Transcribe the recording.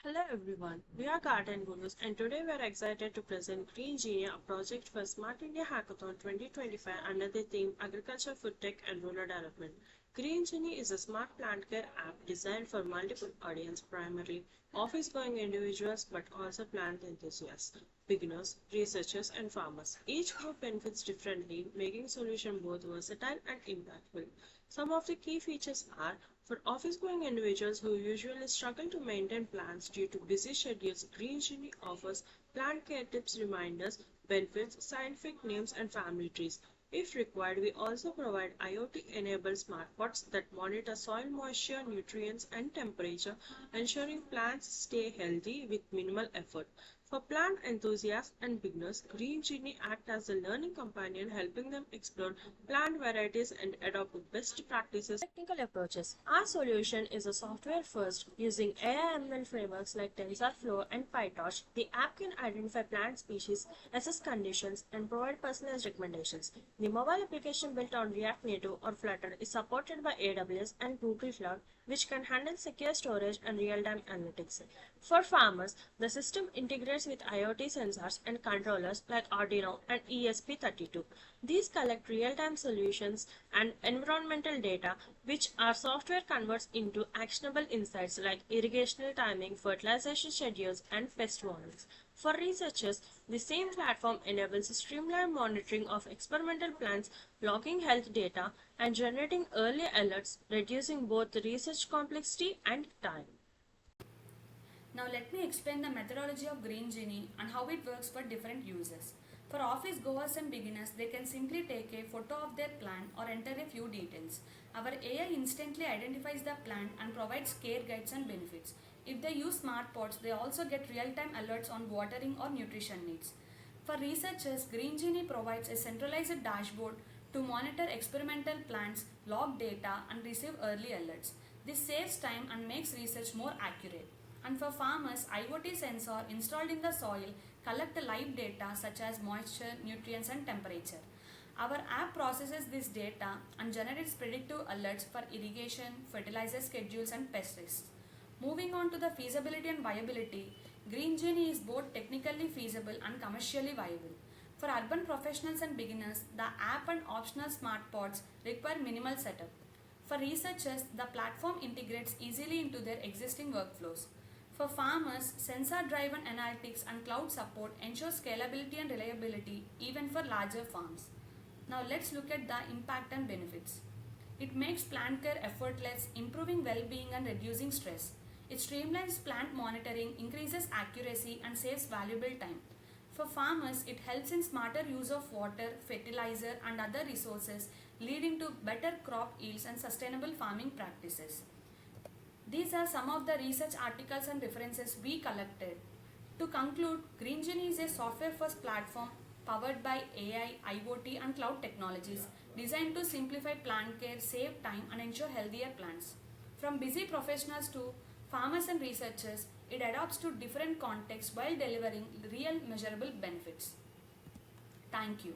Hello everyone, we are Garden Gurus and today we are excited to present Green Genie, a project for Smart India Hackathon 2025 under the theme Agriculture, Food Tech and Rural Development. Green Genie is a smart plant care app designed for multiple audiences, primarily office-going individuals but also plant enthusiasts, beginners, researchers and farmers. Each group benefits differently, making solution both versatile and impactful. Some of the key features are for office-going individuals who usually struggle to maintain plants due to busy schedules, Green Genie offers plant care tips, reminders, benefits, scientific names, and family trees. If required, we also provide IoT-enabled smart pots that monitor soil moisture, nutrients, and temperature, ensuring plants stay healthy with minimal effort. For plant enthusiasts and beginners, Green Genie acts as a learning companion, helping them explore plant varieties and adopt the best practices. Technical approaches. Our solution is a software first. Using AI/ML frameworks like TensorFlow and PyTorch, the app can identify plant species, assess conditions, and provide personalized recommendations. The mobile application built on React Native or Flutter is supported by AWS and Google Cloud, which can handle secure storage and real-time analytics. For farmers, the system integrates with IoT sensors and controllers like Arduino and ESP32. These collect real-time solutions and environmental data, which our software converts into actionable insights like irrigational timing, fertilization schedules, and pest warnings. For researchers, the same platform enables streamlined monitoring of experimental plants, logging health data, and generating early alerts, reducing both research complexity and time. Now let me explain the methodology of Green Genie and how it works for different users. For office goers and beginners, they can simply take a photo of their plant or enter a few details. Our AI instantly identifies the plant and provides care guides and benefits. If they use smart pots, they also get real-time alerts on watering or nutrition needs. For researchers, Green Genie provides a centralized dashboard to monitor experimental plants, log data, and receive early alerts. This saves time and makes research more accurate. And for farmers, IoT sensor installed in the soil collect live data such as moisture, nutrients and temperature. Our app processes this data and generates predictive alerts for irrigation, fertilizer schedules and pest risks. Moving on to the feasibility and viability, Green Genie is both technically feasible and commercially viable. For urban professionals and beginners, the app and optional smart pods require minimal setup. For researchers, the platform integrates easily into their existing workflows. For farmers, sensor-driven analytics and cloud support ensure scalability and reliability even for larger farms. Now let's look at the impact and benefits. It makes plant care effortless, improving well-being and reducing stress. It streamlines plant monitoring, increases accuracy and saves valuable time. For farmers, it helps in smarter use of water, fertilizer and other resources, leading to better crop yields and sustainable farming practices. These are some of the research articles and references we collected. To conclude, Green Genie is a software-first platform powered by AI, IoT and cloud technologies designed to simplify plant care, save time and ensure healthier plants. From busy professionals to farmers and researchers, it adapts to different contexts while delivering real measurable benefits. Thank you.